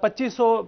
2500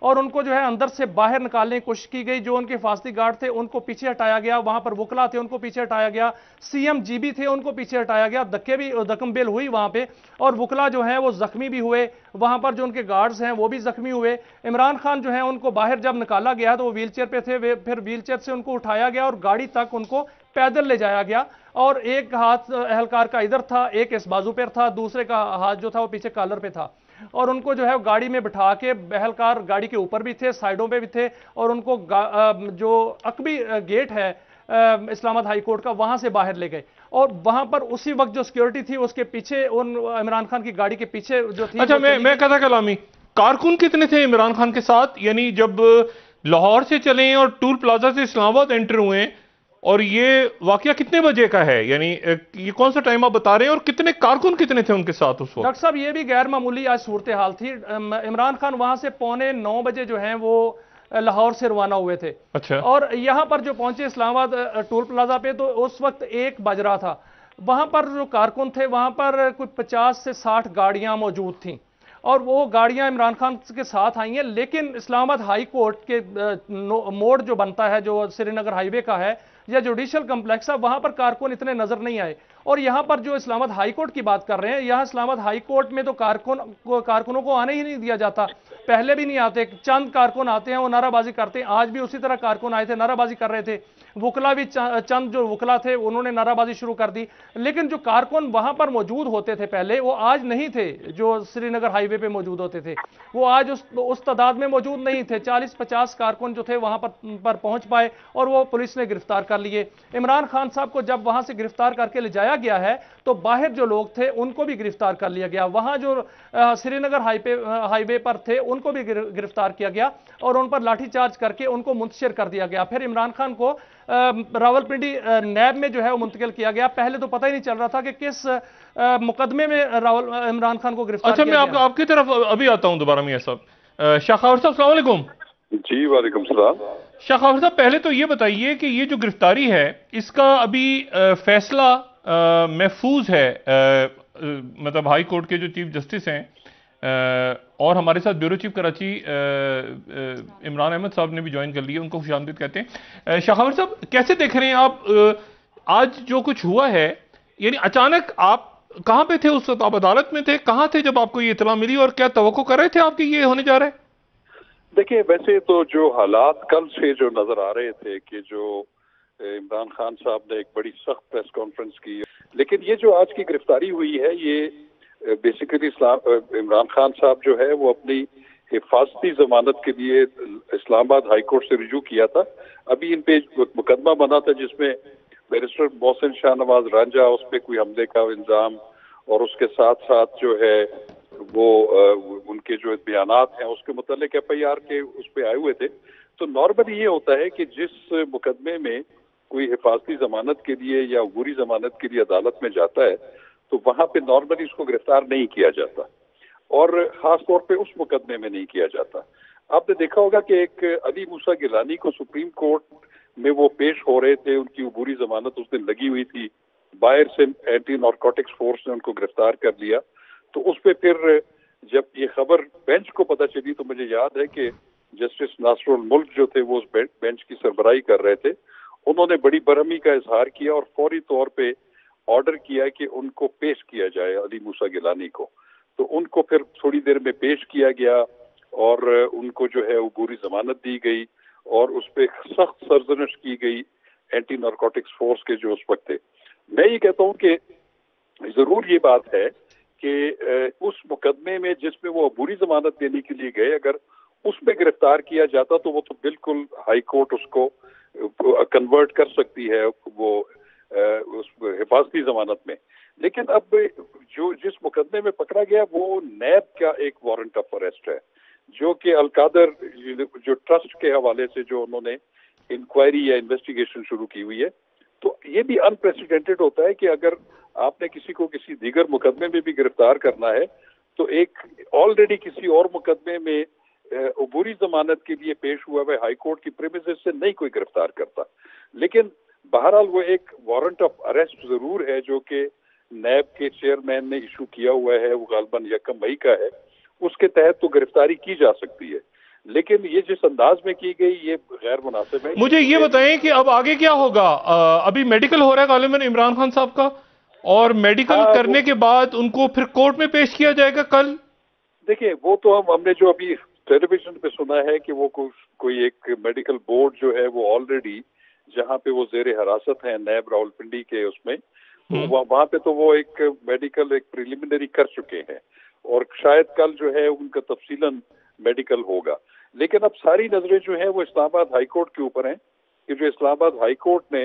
اور ان کو جو ہے اندر سے باہر نکالنے کی کوشش کی گئی. جو ان کے حفاظتی گارڈ تھے ان کو پیچھے ہٹایا گیا, وہاں پر وکلا تھے ان کو پیچھے ہٹایا گیا, CMGB تھے ان کو پیچھے ہٹایا گیا, دکم بیل ہوئی وہاں پہ, اور وکلا جو ہیں وہ زخمی بھی ہوئے, وہاں پر جو ان کے گارڈز ہیں وہ بھی زخمی ہوئے. عمران خان جو ہیں ان کو باہر جب نکالا گیا تو وہ ویل چیئر پہ تھے, پھر ویل چیئر سے ان کو اٹھایا گیا اور گاڑی تک ان کو پیدل لے جایا گیا, اور ایک ہاتھ اہلکار کا ادھر تھا, ایک اس بازو پر تھا, دوسرے کا ہاتھ جو تھا وہ پیچھے کالر پہ تھا, اور ان کو جو ہے گاڑی میں بٹھا کے اہلکار گاڑی کے اوپر بھی تھے, سائیڈوں پہ بھی تھے, اور ان کو جو عقبی گیٹ ہے اسلام آباد ہائی کورٹ کا وہاں سے باہر لے گئے, اور وہاں پر اسی وقت جو سیکیورٹی تھی اس کے پیچھے عمران خان کی گاڑی کے پیچھے جو تھی. اچھا, میں کہتا کلامی کارکن کتنے تھے عمران خان کے ساتھ؟ یعنی جب لاہور سے چلیں اور ٹول پلازا سے اسلام آباد انٹر ہوئے, اور یہ واقعہ کتنے بجے کا ہے, یعنی یہ کون سا ٹائم آپ بتا رہے ہیں, اور کتنے کارکن کتنے تھے ان کے ساتھ اس وقت؟ ڈاکٹر صاحب یہ بھی غیر معمولی آج صورتحال تھی. عمران خان وہاں سے 8:45 بجے جو ہیں وہ لاہور سے روانہ ہوئے تھے. اچھا. اور یہاں پر جو پہنچے اسلام آباد ٹول پلازا پہ تو اس وقت 1 بج رہا تھا. وہاں پر جو کارکن تھے وہاں پر کوئی 50 سے 60 گاڑیاں موجود تھیں, اور وہ گاڑیاں عمران خان کے ساتھ آئی ہیں, لیکن اسلام آباد ہائی کورٹ کے موڑ جو بنتا ہے جو سری نگر ہائی وے کا ہے یا جوڈیشل کمپلیکس ہے, وہاں پر کارکن اتنے نظر نہیں آئے. اور یہاں پر جو اسلام آباد ہائی کورٹ کی بات کر رہے ہیں, یہاں اسلام آباد ہائی کورٹ میں تو کارکنوں کو آنے ہی نہیں دیا جاتا, پہلے بھی نہیں آتے, چند کارکن آتے ہیں وہ نعرہ بازی کرتے ہیں. آج بھی اسی طرح کارکن آئے تھے, نعرہ بازی کر رہے تھے, وکلا بھی چند جو وکلا تھے انہوں نے نعرہ بازی شروع کر دی, لیکن جو کارکن وہاں پر موجود ہوتے تھے پہلے وہ آج نہیں تھے, جو سری نگر ہائی وے پہ موجود ہوتے تھے وہ آج اس تعداد میں موجود نہیں تھے. 40-50 کارکن جو تھے وہاں پر پہنچ پائے اور وہ پولیس نے گرفتار کر لیے. عمران خان صاحب کو جب وہاں سے گرفتار کر کے لے جایا گیا ہے تو باہر جو لوگ تھے ان کو بھی گرفتار کر لیا گیا, وہاں جو سری نگر ہائی وے پر تھے ان کو بھی گرفتار کیا گیا اور ان پر لاٹھی چارج کر کے ان کو منتشر کر دیا گیا. پھر عمران خان کو راولپنڈی نیب میں جو ہے وہ منتقل کیا گیا. پہلے تو پتہ ہی نہیں چل رہا تھا کہ کس مقدمے میں عمران خان کو گرفتار کیا گیا. اچھا, میں آپ کی طرف ابھی آتا ہوں دوبارہ. میاں صاحب, شاہ خاور صاحب السلام علیکم. جی وعلیکم السلام. شاہ خاور صاحب, پہلے تو یہ بتائیے کہ یہ جو گرفتاری ہے اس کا ابھی فیصلہ محفوظ ہے, مطلب ہائی کورٹ کے جو چیف جسٹس ہیں, اور ہمارے ساتھ بیورو چیف کراچی عمران احمد صاحب نے بھی جوائن کر لیا, ان کو خوش آمدید کہتے ہیں. شاہ خاور صاحب, کیسے دیکھ رہے ہیں آپ آج جو کچھ ہوا ہے؟ یعنی اچانک آپ کہاں پہ تھے اس وقت؟ آپ عدالت میں تھے, کہاں تھے جب آپ کو یہ اطلاع ملی, اور کیا توقع کر رہے تھے آپ کہ یہ ہونے جا رہا ہے؟ دیکھیں, ویسے تو جو حالات کل سے جو نظر آ رہے تھے کہ جو عمران خان صاحب نے ایک بڑی سخت پریس کانفرنس کی, لیکن یہ جو آج کی گرفتاری ہوئی ہے یہ بیسیکلی عمران خان صاحب جو ہے وہ اپنی حفاظتی ضمانت کے لیے اسلام آباد ہائی کورٹ سے رجوع کیا تھا. ابھی ان پہ مقدمہ بنا تھا جس میں بیرسٹر محسن شاہ نواز رانجھا, اس پہ کوئی حملے کا الزام, اور اس کے ساتھ ساتھ جو ہے وہ ان کے جو بیانات ہیں اس کے متعلق FIR کے اس پہ آئے ہوئے تھے. تو نارملی یہ ہوتا ہے کہ جس مقدمے میں کوئی حفاظتی ضمانت کے لیے یا عبوری ضمانت کے لیے عدالت میں جاتا ہے تو وہاں پہ نارملی اس کو گرفتار نہیں کیا جاتا, اور خاص طور پہ اس مقدمے میں نہیں کیا جاتا. آپ نے دیکھا ہوگا کہ ایک علی موسیٰ گیلانی کو سپریم کورٹ میں وہ پیش ہو رہے تھے, ان کی عبوری ضمانت اس دن لگی ہوئی تھی, باہر سے اینٹی نارکوٹکس فورس نے ان کو گرفتار کر لیا. تو اس پہ پھر جب یہ خبر بینچ کو پتہ چلی تو مجھے یاد ہے کہ جسٹس ناصر الملک جو تھے وہ اس بینچ کی سربراہی کر رہے تھے, انہوں نے بڑی برہمی کا اظہار کیا اور فوری طور پہ آرڈر کیا کہ ان کو پیش کیا جائے علی موسیٰ گیلانی کو. تو ان کو پھر تھوڑی دیر میں پیش کیا گیا اور ان کو جو ہے عبوری ضمانت دی گئی, اور اس پہ سخت سرزنش کی گئی اینٹی نارکوٹکس فورس کے جو اس وقت تھے. میں یہ کہتا ہوں کہ ضرور یہ بات ہے کہ اس مقدمے میں جس میں وہ عبوری ضمانت دینے کے لیے گئے, اگر اس پہ گرفتار کیا جاتا تو وہ تو بالکل ہائی کورٹ اس کو کنورٹ کر سکتی ہے وہ اس حفاظتی ضمانت میں. لیکن اب جو جس مقدمے میں پکڑا گیا وہ نیب کا ایک وارنٹ آف اریسٹ ہے, جو کہ القادر جو ٹرسٹ کے حوالے سے جو انہوں نے انکوائری یا انویسٹیگیشن شروع کی ہوئی ہے. تو یہ بھی انپریسیڈنٹڈ ہوتا ہے کہ اگر آپ نے کسی کو کسی دیگر مقدمے میں بھی گرفتار کرنا ہے تو ایک آلریڈی کسی اور مقدمے میں عبوری ضمانت کے لیے پیش ہوا ہے ہائی کورٹ کی پریمیسز سے نہیں کوئی گرفتار کرتا. لیکن بہرحال وہ ایک وارنٹ آف اریسٹ ضرور ہے جو کہ نیب کے چیئرمین نے ایشو کیا ہوا ہے, وہ غالباً 1 مئی کا ہے, اس کے تحت تو گرفتاری کی جا سکتی ہے. لیکن یہ جس انداز میں کی گئی یہ غیر مناسب ہے. مجھے یہ بتائیں کہ اب آگے کیا ہوگا؟ ابھی میڈیکل ہو رہا ہے غالباً عمران خان صاحب کا، اور میڈیکل کرنے کے بعد ان کو پھر کورٹ میں پیش کیا جائے گا کل. دیکھیں وہ تو ہم نے جو ابھی ٹیلی ویژن پہ سنا ہے کہ وہ کوئی ایک میڈیکل بورڈ جو ہے وہ آلریڈی جہاں پہ وہ زیر حراست ہیں نیب راولپنڈی کے اس میں، وہاں پہ تو وہ ایک میڈیکل ایک پریلیمنری کر چکے ہیں، اور شاید کل جو ہے ان کا تفصیلاً میڈیکل ہوگا. لیکن اب ساری نظریں جو ہیں وہ اسلام آباد ہائی کورٹ کے اوپر ہیں کہ جو اسلام آباد ہائی کورٹ نے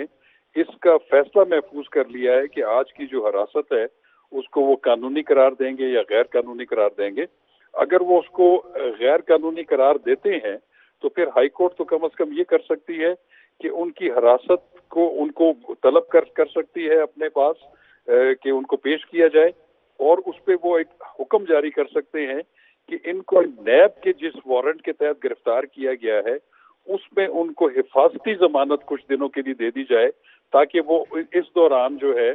اس کا فیصلہ محفوظ کر لیا ہے کہ آج کی جو حراست ہے اس کو وہ قانونی قرار دیں گے یا غیر قانونی قرار دیں گے. اگر وہ اس کو غیر قانونی قرار دیتے ہیں تو پھر ہائی کورٹ تو کم از کم یہ کر سکتی ہے کہ ان کی حراست کو ان کو طلب کر سکتی ہے اپنے پاس کہ ان کو پیش کیا جائے، اور اس پہ وہ ایک حکم جاری کر سکتے ہیں کہ ان کو نیب کے جس وارنٹ کے تحت گرفتار کیا گیا ہے اس میں ان کو حفاظتی ضمانت کچھ دنوں کے لیے دے دی جائے تاکہ وہ اس دوران جو ہے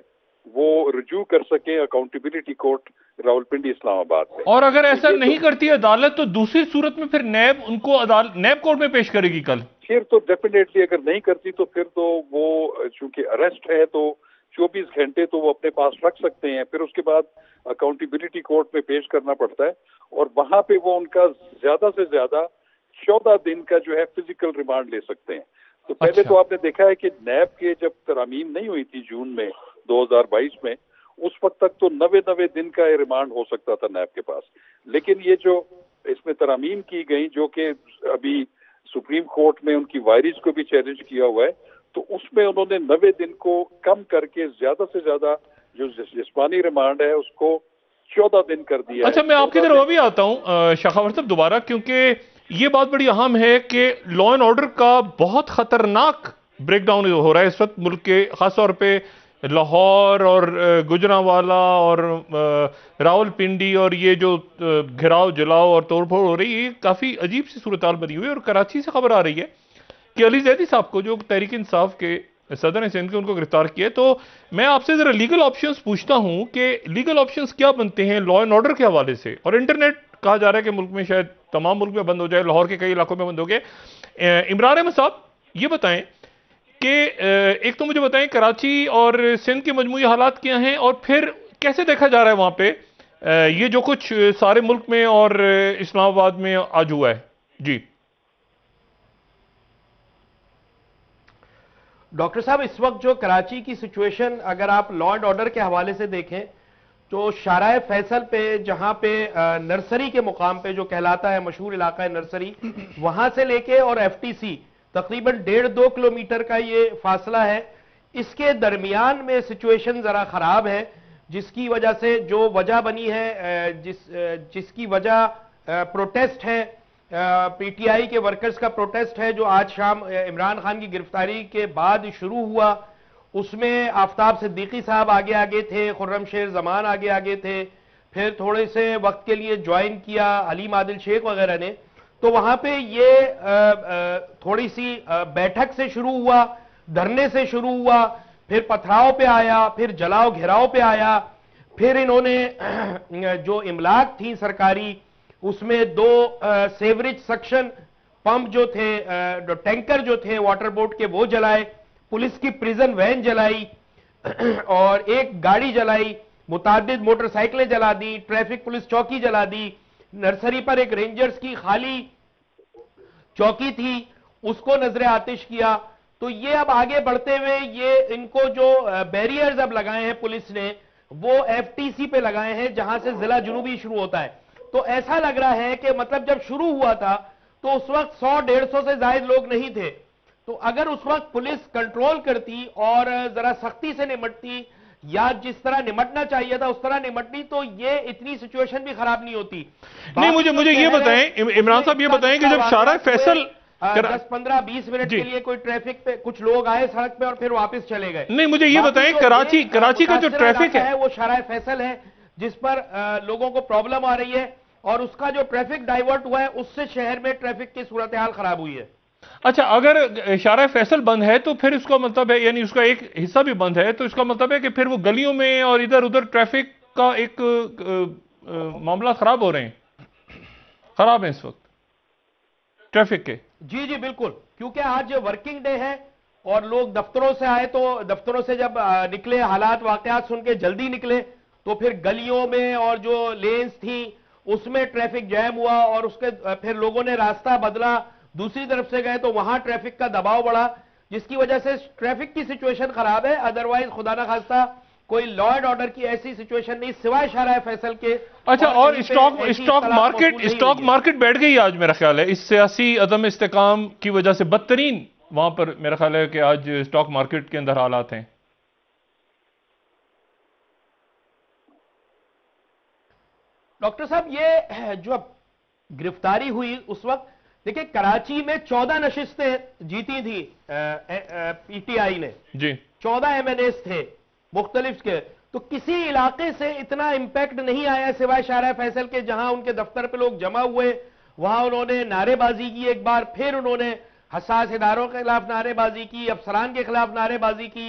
وہ رجوع کر سکیں اکاؤنٹیبلٹی کورٹ راولپنڈی اسلام آباد میں. اور اگر ایسا نہیں کرتی عدالت تو دوسری صورت میں پھر نیب ان کو نیب کورٹ میں پیش کرے گی کل. پھر تو ڈیفینیٹلی اگر نہیں کرتی تو پھر تو وہ چونکہ اریسٹ ہے تو 24 گھنٹے تو وہ اپنے پاس رکھ سکتے ہیں، پھر اس کے بعد اکاؤنٹیبلٹی کورٹ میں پیش کرنا پڑتا ہے، اور وہاں پہ وہ ان کا زیادہ سے زیادہ 14 دن کا جو ہے فزیکل ریمانڈ لے سکتے ہیں. تو پہلے تو آپ نے دیکھا ہے کہ نیب کے جب ترامیم نہیں ہوئی تھی جون میں 2022 میں، اس وقت تک تو 90 دن کا ریمانڈ ہو سکتا تھا نیب کے پاس. لیکن یہ جو اس میں ترامیم کی گئی جو کہ ابھی سپریم کورٹ میں ان کی وائرز کو بھی چیلنج کیا ہوا ہے، تو اس میں انہوں نے 90 دن کو کم کر کے زیادہ سے زیادہ جو جسمانی ریمانڈ ہے اس کو 14 دن کر دیا. اچھا میں آپ کی طرف وہ بھی آتا ہوں شخاوت صاحب دوبارہ، کیونکہ یہ بات بڑی اہم ہے کہ لا اینڈ آرڈر کا بہت خطرناک بریک ڈاؤن ہو رہا ہے اس وقت ملک کے، خاص طور پہ لاہور اور گجرانوالہ اور راولپنڈی، اور یہ جو گھراؤ جلاؤ اور توڑ پھوڑ ہو رہی ہے، یہ کافی عجیب سی صورتحال بنی ہوئی ہے. اور کراچی سے خبر آ رہی ہے کہ علی زیدی صاحب کو جو تحریک انصاف کے صدر ہیں سندھ کے، ان کو گرفتار کیا. تو میں آپ سے ذرا لیگل آپشنز پوچھتا ہوں کہ لیگل آپشنز کیا بنتے ہیں لا اینڈ آرڈر کے حوالے سے؟ اور انٹرنیٹ کہا جا رہا ہے کہ ملک میں شاید تمام ملک میں بند ہو جائے، لاہور کے کئی علاقوں میں بند ہو گئے. عمران احمد صاحب یہ بتائیں کہ ایک تو مجھے بتائیں کراچی اور سندھ کے مجموعی حالات کیا ہیں، اور پھر کیسے دیکھا جا رہا ہے وہاں پہ یہ جو کچھ سارے ملک میں اور اسلام آباد میں آج ہوا ہے. جی ڈاکٹر صاحب، اس وقت جو کراچی کی سچویشن اگر آپ لا اینڈ آرڈر کے حوالے سے دیکھیں تو شارع فیصل پہ جہاں پہ نرسری کے مقام پہ جو کہلاتا ہے مشہور علاقہ نرسری، وہاں سے لے کے اور ایف ٹی سی تقریباً 1.5-2 کلومیٹر کا یہ فاصلہ ہے. اس کے درمیان میں سچویشن ذرا خراب ہے، جس کی وجہ سے جو وجہ بنی ہے، جس کی وجہ پروٹیسٹ ہے، پی ٹی آئی کے ورکرز کا پروٹیسٹ ہے جو آج شام عمران خان کی گرفتاری کے بعد شروع ہوا. اس میں آفتاب صدیقی صاحب آگے تھے، خرم شیر زمان آگے تھے، پھر تھوڑے سے وقت کے لیے جوائن کیا علیم عادل شیخ وغیرہ نے. تو وہاں پہ یہ تھوڑی سی بیٹھک سے شروع ہوا، دھرنے سے شروع ہوا، پھر پتھراؤ پہ آیا، پھر جلاؤ گھیراؤ پہ آیا. پھر انہوں نے جو املاک تھی سرکاری اس میں 2 سیوریج سکشن پمپ جو تھے، ٹینکر جو تھے واٹر بورڈ کے وہ جلائے، پولیس کی پریزن وین جلائی اور ایک گاڑی جلائی، متعدد موٹر سائیکلیں جلا دی، ٹریفک پولیس چوکی جلا دی. نرسری پر ایک رینجرز کی خالی چوکی تھی، اس کو نظر آتش کیا. تو یہ اب آگے بڑھتے ہوئے یہ ان کو جو بیریئرز اب لگائے ہیں پولیس نے وہ ایف ٹی سی پہ لگائے ہیں جہاں سے ضلع جنوبی شروع ہوتا ہے. تو ایسا لگ رہا ہے کہ مطلب جب شروع ہوا تھا تو اس وقت 100-150 سے زائد لوگ نہیں تھے. تو اگر اس وقت پولیس کنٹرول کرتی اور ذرا سختی سے نمٹتی یا جس طرح نمٹنا چاہیے تھا اس طرح نمٹنی تو یہ اتنی سچویشن بھی خراب نہیں ہوتی. نہیں مجھے یہ بتائیں عمران صاحب، یہ بتائیں کہ جب شارع فیصل 10-15-20 منٹ کے لیے کوئی ٹریفک پہ کچھ لوگ آئے سڑک پہ اور پھر واپس چلے گئے. نہیں مجھے یہ بتائیں کراچی کا جو ٹریفک ہے وہ شارع فیصل ہے جس پر لوگوں کو پرابلم آ رہی ہے، اور اس کا جو ٹریفک ڈائیورٹ ہوا ہے اس سے شہر میں ٹریفک کی صورتحال خراب ہوئی ہے. اچھا اگر شارع فیصل بند ہے تو پھر اس کا مطلب ہے، یعنی اس کا ایک حصہ بھی بند ہے، تو اس کا مطلب ہے کہ پھر وہ گلیوں میں اور ادھر ادھر ٹریفک کا ایک معاملہ خراب ہو رہے ہیں، خراب ہیں اس وقت. ٹریفک کے؟ جی جی بالکل، کیونکہ آج ورکنگ ڈے ہے اور لوگ دفتروں سے آئے تو دفتروں سے جب نکلے حالات واقعات سن کے جلدی نکلے تو پھر گلیوں میں اور جو لینز تھیں اس میں ٹریفک جیم ہوا اور اس کے پھر لوگوں نے راستہ بدلا، دوسری طرف سے گئے تو وہاں ٹریفک کا دباؤ بڑھا، جس کی وجہ سے ٹریفک کی سچویشن خراب ہے۔ ادروائز خدا نہ خواستہ کوئی لا اینڈ آرڈر کی ایسی سچویشن نہیں سوائے شارع فیصل کے۔ اچھا، اور اسٹاک مارکیٹ بیٹھ گئی آج میرا خیال ہے، اس سیاسی عدم استحکام کی وجہ سے بدترین وہاں پر میرا خیال ہے کہ آج اسٹاک مارکیٹ کے اندر حالات ہیں۔ ڈاکٹر صاحب یہ جو گرفتاری ہوئی اس وقت دیکھیں کراچی میں 14 نشستیں جیتی تھی پی ٹی آئی نے، جی 14 ایم این ایز تھے مختلف کے، تو کسی علاقے سے اتنا امپیکٹ نہیں آیا سوائے شارع فیصل کے، جہاں ان کے دفتر پہ لوگ جمع ہوئے، وہاں انہوں نے نعرے بازی کی ایک بار، پھر انہوں نے حساس اداروں کے خلاف نعرے بازی کی، افسران کے خلاف نعرے بازی کی۔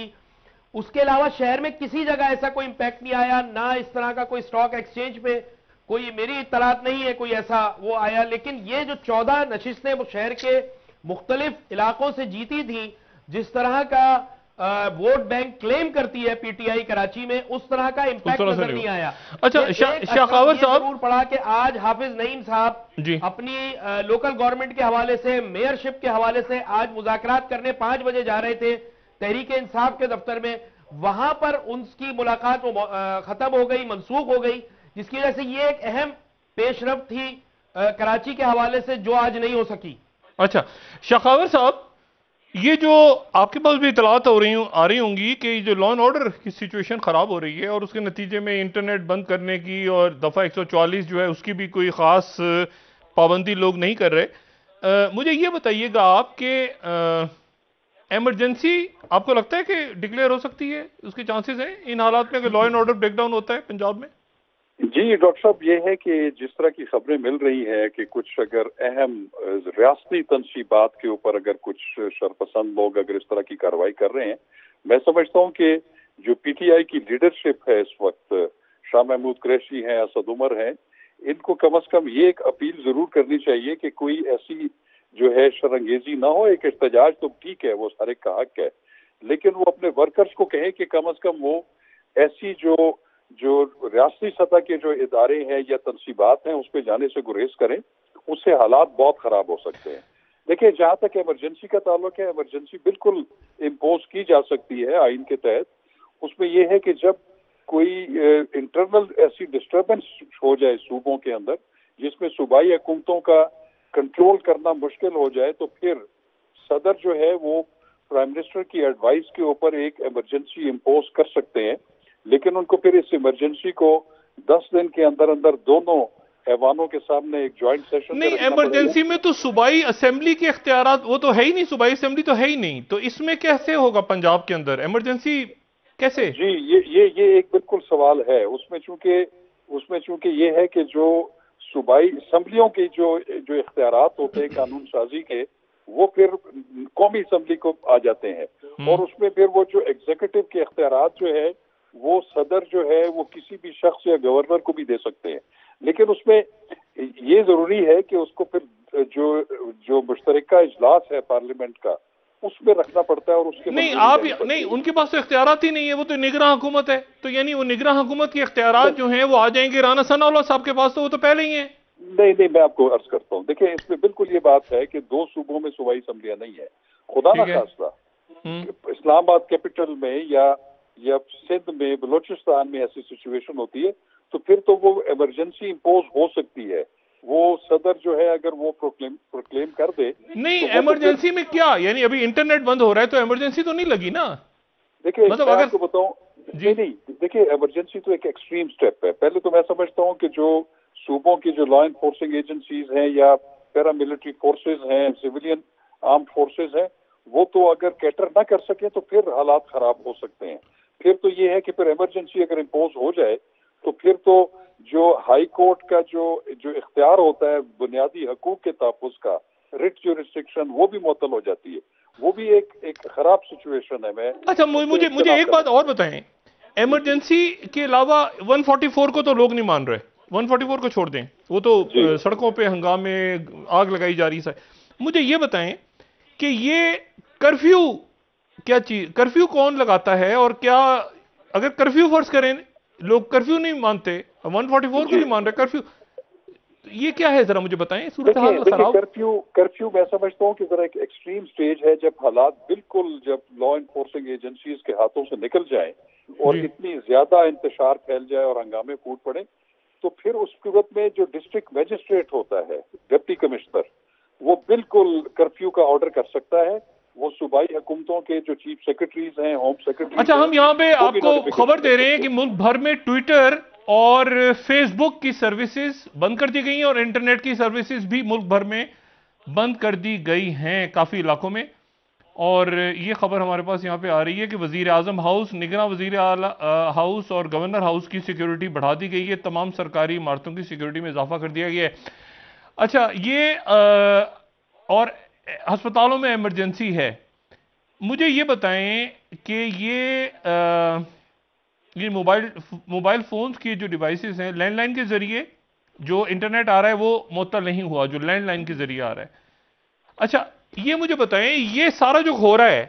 اس کے علاوہ شہر میں کسی جگہ ایسا کوئی امپیکٹ نہیں آیا، نہ اس طرح کا کوئی سٹاک ایکسچینج پہ کوئی میری اطلاعات نہیں ہے کوئی ایسا وہ آیا، لیکن یہ جو 14 نشستیں وہ شہر کے مختلف علاقوں سے جیتی تھیں، جس طرح کا ووٹ بینک کلیم کرتی ہے پی ٹی آئی کراچی میں، اس طرح کا امپیکٹ نظر نہیں آیا۔ اچھا شاخاور صاحب ضرور پڑا کہ آج حافظ نعیم صاحب اپنی لوکل گورنمنٹ کے حوالے سے، میئرشپ کے حوالے سے آج مذاکرات کرنے 5 بجے جا رہے تھے تحریک انصاف کے دفتر میں، وہاں پر ان کی ملاقات ختم ہو گئی، منسوخ ہو گئی، جس کی وجہ سے یہ ایک اہم پیش رفت تھی کراچی کے حوالے سے جو آج نہیں ہو سکی۔ اچھا شاخاور صاحب، یہ جو آپ کے پاس بھی اطلاعات آ رہی ہوں گی کہ جو لا اینڈ آرڈر کی سچویشن خراب ہو رہی ہے اور اس کے نتیجے میں انٹرنیٹ بند کرنے کی اور دفعہ 144 جو ہے اس کی بھی کوئی خاص پابندی لوگ نہیں کر رہے، مجھے یہ بتائیے گا آپ کہ ایمرجنسی آپ کو لگتا ہے کہ ڈکلیئر ہو سکتی ہے، اس کے چانسز ہیں ان حالات میں کہ law and order break down ہوتا ہے پنجاب میں؟ جی ڈاکٹر صاحب، یہ ہے کہ جس طرح کی خبریں مل رہی ہیں کہ کچھ اگر اہم ریاستی تنصیبات کے اوپر اگر کچھ شرپسند لوگ اگر اس طرح کی کارروائی کر رہے ہیں، میں سمجھتا ہوں کہ جو پی ٹی آئی کی لیڈرشپ ہے اس وقت، شاہ محمود قریشی ہیں، اسد عمر ہیں، ان کو کم از کم یہ ایک اپیل ضرور کرنی چاہیے کہ کوئی ایسی جو ہے شرانگیزی نہ ہو۔ ایک احتجاج تو ٹھیک ہے، وہ ہر ایک کا حق ہے، لیکن وہ اپنے ورکرز کو کہیں کہ کم از کم وہ ایسی جو ریاستی سطح کے جو ادارے ہیں یا تنصیبات ہیں اس پہ جانے سے گریز کریں، اس سے حالات بہت خراب ہو سکتے ہیں۔ دیکھیں جہاں تک ایمرجنسی کا تعلق ہے، ایمرجنسی بالکل امپوز کی جا سکتی ہے آئین کے تحت۔ اس میں یہ ہے کہ جب کوئی انٹرنل ایسی ڈسٹربنس ہو جائے صوبوں کے اندر جس میں صوبائی حکومتوں کا کنٹرول کرنا مشکل ہو جائے، تو پھر صدر جو ہے وہ پرائم منسٹر کی ایڈوائس کے اوپر ایک ایمرجنسی امپوز کر سکتے ہیں، لیکن ان کو پھر اس ایمرجنسی کو 10 دن کے اندر اندر دونوں ایوانوں کے سامنے ایک جوائنٹ سیشن نہیں، ایمرجنسی میں تو صوبائی اسمبلی کے اختیارات وہ تو ہے ہی نہیں، صوبائی اسمبلی تو ہے ہی نہیں، تو اس میں کیسے ہوگا پنجاب کے اندر ایمرجنسی کیسے؟ جی یہ ایک بالکل سوال ہے۔ اس میں چونکہ یہ ہے کہ جو صوبائی اسمبلیوں کے جو اختیارات ہوتے ہیں قانون سازی کے، وہ پھر قومی اسمبلی کو آ جاتے ہیں، اور اس میں پھر وہ جو ایگزیکٹو کے اختیارات جو ہے وہ صدر جو ہے وہ کسی بھی شخص یا گورنر کو بھی دے سکتے ہیں، لیکن اس میں یہ ضروری ہے کہ اس کو پھر جو مشترکہ اجلاس ہے پارلیمنٹ کا اس میں رکھنا پڑتا ہے، اور اس کے نہیں ان کے پاس تو اختیارات ہی نہیں ہے، وہ تو نگراں حکومت ہے، تو یعنی وہ نگراں حکومت کے اختیارات جو ہیں وہ آ جائیں گے رانا ثناء اللہ صاحب کے پاس، تو وہ تو پہلے ہی ہیں۔ نہیں میں آپ کو عرض کرتا ہوں، دیکھیں اس میں بالکل یہ بات ہے کہ 2 صوبوں میں صوبائی اسمبلیاں نہیں ہے، خدا نہ خواستہ اسلام آباد کیپٹل میں یا سندھ میں، بلوچستان میں ایسی سچویشن ہوتی ہے تو پھر تو وہ ایمرجنسی امپوز ہو سکتی ہے، وہ صدر جو ہے اگر وہ پروکلیم کر دے۔ نہیں ایمرجنسی میں کیا، یعنی ابھی انٹرنیٹ بند ہو رہا ہے تو ایمرجنسی تو نہیں لگی نا؟ دیکھیں میں آپ کو بتاؤں، نہیں دیکھیں ایمرجنسی تو ایک ایکسٹریم سٹیپ ہے۔ پہلے تو میں سمجھتا ہوں کہ جو صوبوں کی جو لا انفورسنگ ایجنسیز ہیں یا پیرا ملٹری فورسز ہیں، سویلین آرم فورسز ہیں، وہ تو اگر کیٹر نہ کر سکیں تو پھر حالات خراب ہو سکتے ہیں۔ پھر تو یہ ہے کہ پھر ایمرجنسی اگر امپوز ہو جائے تو پھر تو جو ہائی کورٹ کا جو اختیار ہوتا ہے بنیادی حقوق کے تحفظ کا، ریٹ جورسڈکشن، وہ بھی معطل ہو جاتی ہے، وہ بھی ایک خراب سچویشن ہے۔ اچھا مجھے ایک بات اور بتائیں، ایمرجنسی کے علاوہ 144 کو تو لوگ نہیں مان رہے، 144 کو چھوڑ دیں، وہ تو سڑکوں پہ ہنگامے، آگ لگائی جا رہی ہے، مجھے یہ بتائیں کہ یہ کرفیو کیا چیز، کرفیو کون لگاتا ہے، اور کیا اگر کرفیو فرض کریں لوگ کرفیو نہیں مانتے، 144 کو نہیں مان رہے کرفیو، یہ کیا ہے ذرا مجھے بتائیں صورتحال خراب۔ کرفیو میں سمجھتا ہوں کہ ذرا ایک ایکسٹریم سٹیج ہے جب حالات بالکل، جب لا انفورسنگ ایجنسیز کے ہاتھوں سے نکل جائیں اور اتنی زیادہ انتشار پھیل جائے اور ہنگامے پھوٹ پڑے، تو پھر اس صورت میں جو ڈسٹرکٹ میجسٹریٹ ہوتا ہے، ڈپٹی کمشنر، وہ بالکل کرفیو کا آرڈر کر سکتا ہے۔ وہ صوبائی حکومتوں کے جو چیف سیکرٹریز ہیں، ہوم سیکرٹریز، اچھا ہم یہاں پہ آپ کو خبر دے رہے ہیں کہ ملک بھر میں ٹویٹر اور فیس بک کی سروسز بند کر دی گئی ہیں، اور انٹرنیٹ کی سروسز بھی ملک بھر میں بند کر دی گئی ہیں کافی علاقوں میں۔ اور یہ خبر ہمارے پاس یہاں پہ آ رہی ہے کہ وزیر اعظم ہاؤس، نگراں وزیر ہاؤس اور گورنر ہاؤس کی سیکیورٹی بڑھا دی گئی ہے، تمام سرکاری عمارتوں کی سیکیورٹی میں اضافہ کر دیا گیا ہے۔ اچھا یہ اور ہسپتالوں میں ایمرجنسی ہے۔ مجھے یہ بتائیں کہ یہ موبائل فونز کی جو ڈیوائسز ہیں، لینڈ لائن کے ذریعے جو انٹرنیٹ آ رہا ہے وہ معطل نہیں ہوا، جو لینڈ لائن کے ذریعے آ رہا ہے۔ اچھا یہ مجھے بتائیں یہ سارا جو ہو رہا ہے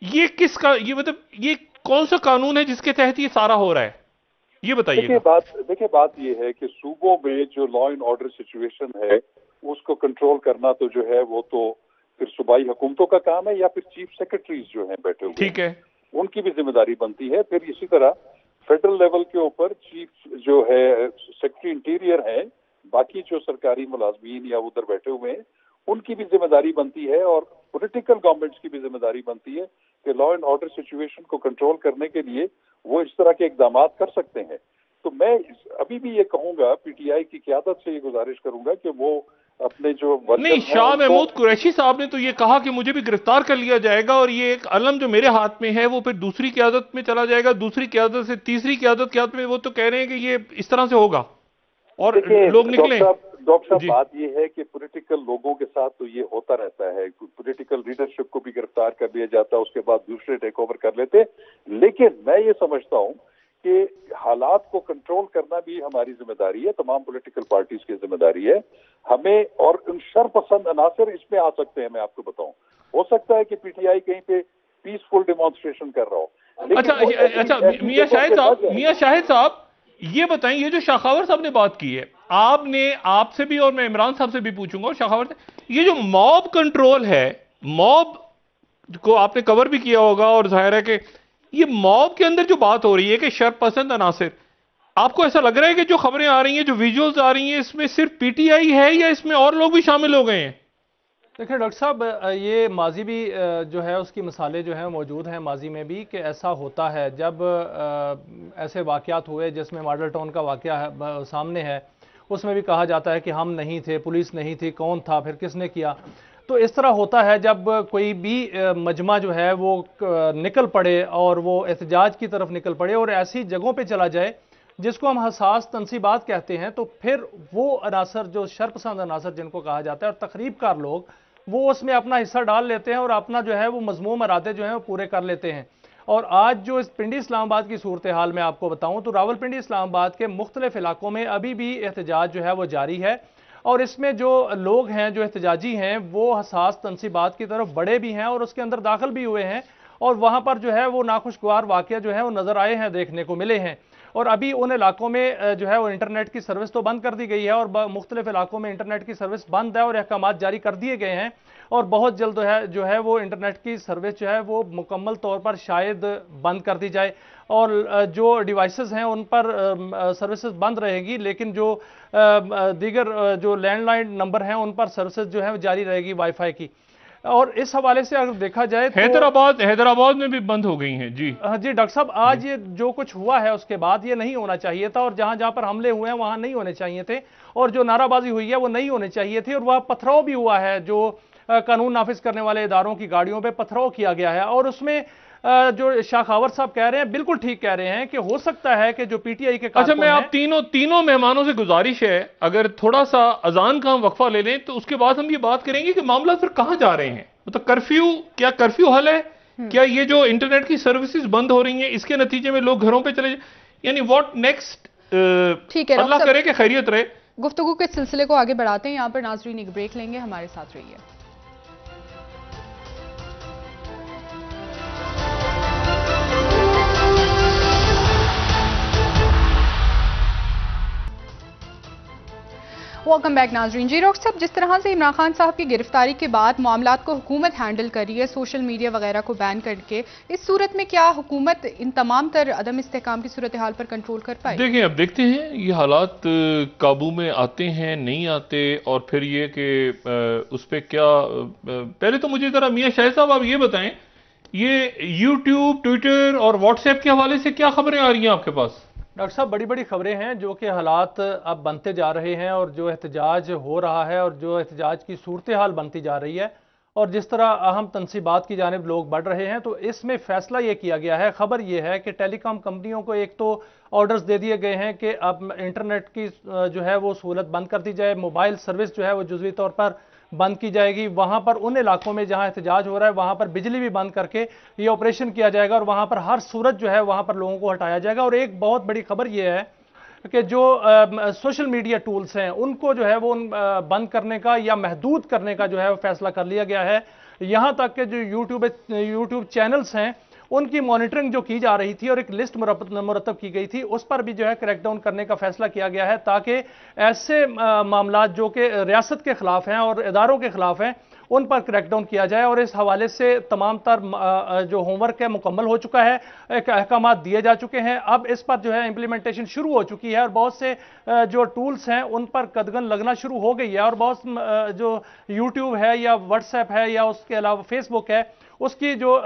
یہ کس کا، یہ مطلب یہ کون سا قانون ہے جس کے تحت یہ سارا ہو رہا ہے، یہ بتائیے۔ دیکھیں بات یہ ہے کہ صوبوں میں جو لا اینڈ آرڈر سچویشن ہے اس کو کنٹرول کرنا تو جو ہے وہ تو پھر صوبائی حکومتوں کا کام ہے، یا پھر چیف سیکرٹریز جو ہیں بیٹھے ہوئے، ٹھیک ہے، ان کی بھی ذمہ داری بنتی ہے۔ پھر اسی طرح فیڈرل لیول کے اوپر چیف جو ہے سیکرٹری انٹیریئر ہیں، باقی جو سرکاری ملازمین یا ادھر بیٹھے ہوئے ہیں ان کی بھی ذمہ داری بنتی ہے، اور پولیٹیکل گورنمنٹس کی بھی ذمہ داری بنتی ہے کہ لا اینڈ آرڈر سچویشن کو کنٹرول کرنے کے لیے وہ اس طرح کے اقدامات کر سکتے ہیں۔ تو میں ابھی بھی یہ کہوں گا، پی ٹی آئی کی قیادت سے یہ گزارش کروں گا کہ وہ اپنے جو نہیں، شاہ محمود قریشی صاحب نے تو یہ کہا کہ مجھے بھی گرفتار کر لیا جائے گا، اور یہ ایک علم جو میرے ہاتھ میں ہے وہ پھر دوسری قیادت میں چلا جائے گا، دوسری قیادت سے تیسری قیادت کے ہاتھ میں، وہ تو کہہ رہے ہیں کہ یہ اس طرح سے ہوگا اور لوگ نکلیں۔ ڈاکٹر صاحب بات یہ ہے کہ پولیٹیکل لوگوں کے ساتھ تو یہ ہوتا رہتا ہے، پولیٹیکل لیڈرشپ کو بھی گرفتار کر لیا جاتا ہے، اس کے بعد دوسرے ٹیک اوور کر لیتے، لیکن میں یہ سمجھتا ہوں کہ حالات کو کنٹرول کرنا بھی ہماری ذمہ داری ہے، تمام پولیٹیکل پارٹیز کی ذمہ داری ہے ہمیں، اور ان شر پسند عناصر اس میں آ سکتے ہیں۔ میں آپ کو بتاؤں، ہو سکتا ہے کہ پی ٹی آئی کہیں پہ پیسفل ڈیمانسٹریشن کر رہا ہو۔ اچھا میاں شاہد صاحب یہ بتائیں، یہ جو شاخاور صاحب نے بات کی ہے، آپ سے بھی اور میں عمران صاحب سے بھی پوچھوں گا، اور شاخاور سے، یہ جو موب کنٹرول ہے، موب کو آپ نے کور بھی کیا ہوگا، اور ظاہر ہے کہ یہ موب کے اندر جو بات ہو رہی ہے کہ شر پسند عناصر، آپ کو ایسا لگ رہا ہے کہ جو خبریں آ رہی ہیں، جو ویژولز آ رہی ہیں، اس میں صرف پی ٹی آئی ہے یا اس میں اور لوگ بھی شامل ہو گئے ہیں؟ دیکھیں ڈاکٹر صاحب، یہ ماضی بھی جو ہے اس کی مثالیں جو ہیں موجود ہیں ماضی میں بھی، کہ ایسا ہوتا ہے جب ایسے واقعات ہوئے، جس میں ماڈل ٹاؤن کا واقعہ سامنے ہے، اس میں بھی کہا جاتا ہے کہ ہم نہیں تھے، پولیس نہیں تھی، کون تھا، پھر کس نے کیا۔ تو اس طرح ہوتا ہے جب کوئی بھی مجمع جو ہے وہ نکل پڑے اور وہ احتجاج کی طرف نکل پڑے اور ایسی جگہوں پہ چلا جائے جس کو ہم حساس تنصیبات کہتے ہیں، تو پھر وہ عناصر جو شرپسند عناصر جن کو کہا جاتا ہے، اور تقریب کار لوگ، وہ اس میں اپنا حصہ ڈال لیتے ہیں اور اپنا جو ہے وہ مذموم ارادے جو ہیں وہ پورے کر لیتے ہیں۔ اور آج جو اس پنڈی اسلام آباد کی صورتحال میں آپ کو بتاؤں تو راول پنڈی اسلام آباد کے مختلف علاقوں میں ابھی بھی احتجاج جو ہے وہ جاری ہے، اور اس میں جو لوگ ہیں جو احتجاجی ہیں وہ حساس تنصیبات کی طرف بڑے بھی ہیں اور اس کے اندر داخل بھی ہوئے ہیں، اور وہاں پر جو ہے وہ ناخوشگوار واقعہ جو ہے وہ نظر آئے ہیں، دیکھنے کو ملے ہیں۔ اور ابھی ان علاقوں میں جو ہے وہ انٹرنیٹ کی سروس تو بند کر دی گئی ہے، اور مختلف علاقوں میں انٹرنیٹ کی سروس بند ہے اور احکامات جاری کر دیے گئے ہیں، اور بہت جلد جو ہے وہ انٹرنیٹ کی سروس جو ہے وہ مکمل طور پر شاید بند کر دی جائے، اور جو ڈیوائسز ہیں ان پر سروسز بند رہے گی، لیکن جو دیگر جو لینڈ لائن نمبر ہیں ان پر سروسز جو ہے جاری رہے گی وائی فائی کی۔ اور اس حوالے سے اگر دیکھا جائے تو حیدرآباد میں بھی بند ہو گئی ہیں۔ جی ڈاکٹر صاحب، آج یہ جو کچھ ہوا ہے اس کے بعد یہ نہیں ہونا چاہیے تھا، اور جہاں جہاں پر حملے ہوئے ہیں وہاں نہیں ہونے چاہیے تھے، اور جو نعرہ بازی ہوئی ہے وہ نہیں ہونے چاہیے تھی، اور وہاں پتھراؤ بھی ہوا ہے، جو قانون نافذ کرنے والے اداروں کی گاڑیوں پہ پتھراؤ کیا گیا ہے، اور اس میں جو شاخاور صاحب کہہ رہے ہیں بالکل ٹھیک کہہ رہے ہیں کہ ہو سکتا ہے کہ جو پی ٹی آئی کے اچھا، میں آپ تینوں مہمانوں سے گزارش ہے اگر تھوڑا سا اذان کا ہم وقفہ لے لیں تو اس کے بعد ہم یہ بات کریں گے کہ معاملہ پھر کہاں جا رہے ہیں، مطلب کرفیو حل ہے کیا، یہ جو انٹرنیٹ کی سروسز بند ہو رہی ہیں اس کے نتیجے میں لوگ گھروں پہ چلے جائیں، یعنی واٹ نیکسٹ، اللہ کرے کہ خیریت رہے۔ گفتگو کے سلسلے کو آگے بڑھاتے ہیں، یہاں پر ناظرین ایک بریک لیں گے، ہمارے ساتھ رہیے۔ ویلکم بیک ناظرین. جی ڈاکٹر صاحب، جس طرح سے عمران خان صاحب کی گرفتاری کے بعد معاملات کو حکومت ہینڈل کر رہی ہے سوشل میڈیا وغیرہ کو بین کر کے، اس صورت میں کیا حکومت ان تمام تر عدم استحکام کی صورتحال پر کنٹرول کر پائے؟ دیکھیں، اب دیکھتے ہیں یہ حالات قابو میں آتے ہیں نہیں آتے، اور پھر یہ کہ اس پہ کیا. پہلے تو مجھے ذرا میاں شاہد صاحب آپ یہ بتائیں، یہ یوٹیوب، ٹویٹر اور واٹس ایپ کے حوالے سے کیا خبریں آ رہی ہیں آپ کے پاس؟ ڈاکٹر صاحب، بڑی بڑی خبریں ہیں جو کہ حالات اب بنتے جا رہے ہیں، اور جو احتجاج ہو رہا ہے اور جو احتجاج کی صورتحال بنتی جا رہی ہے، اور جس طرح اہم تنصیبات کی جانب لوگ بڑھ رہے ہیں، تو اس میں فیصلہ یہ کیا گیا ہے. خبر یہ ہے کہ ٹیلی کام کمپنیوں کو ایک تو آرڈرز دے دیے گئے ہیں کہ اب انٹرنیٹ کی جو ہے وہ سہولت بند کر دی جائے، موبائل سروس جو ہے وہ جزوی طور پر بند کی جائے گی. وہاں پر ان علاقوں میں جہاں احتجاج ہو رہا ہے وہاں پر بجلی بھی بند کر کے یہ آپریشن کیا جائے گا، اور وہاں پر ہر صورت جو ہے وہاں پر لوگوں کو ہٹایا جائے گا. اور ایک بہت بڑی خبر یہ ہے کہ جو سوشل میڈیا ٹولز ہیں ان کو جو ہے وہ بند کرنے کا یا محدود کرنے کا جو ہے وہ فیصلہ کر لیا گیا ہے. یہاں تک کہ جو یوٹیوب چینلز ہیں ان کی مانیٹرنگ جو کی جا رہی تھی اور ایک لسٹ مرتب کی گئی تھی، اس پر بھی جو ہے کریک ڈاؤن کرنے کا فیصلہ کیا گیا ہے، تاکہ ایسے معاملات جو کہ ریاست کے خلاف ہیں اور اداروں کے خلاف ہیں ان پر کریک ڈاؤن کیا جائے. اور اس حوالے سے تمام تر جو ہوم ورک ہے مکمل ہو چکا ہے، احکامات دیے جا چکے ہیں. اب اس پر جو ہے امپلیمنٹیشن شروع ہو چکی ہے، اور بہت سے جو ٹولز ہیں ان پر قدغن لگنا شروع ہو گئی ہے. اور بہت جو یوٹیوب ہے یا واٹس ایپ ہے یا اس کے علاوہ فیس بک ہے، اس کی جو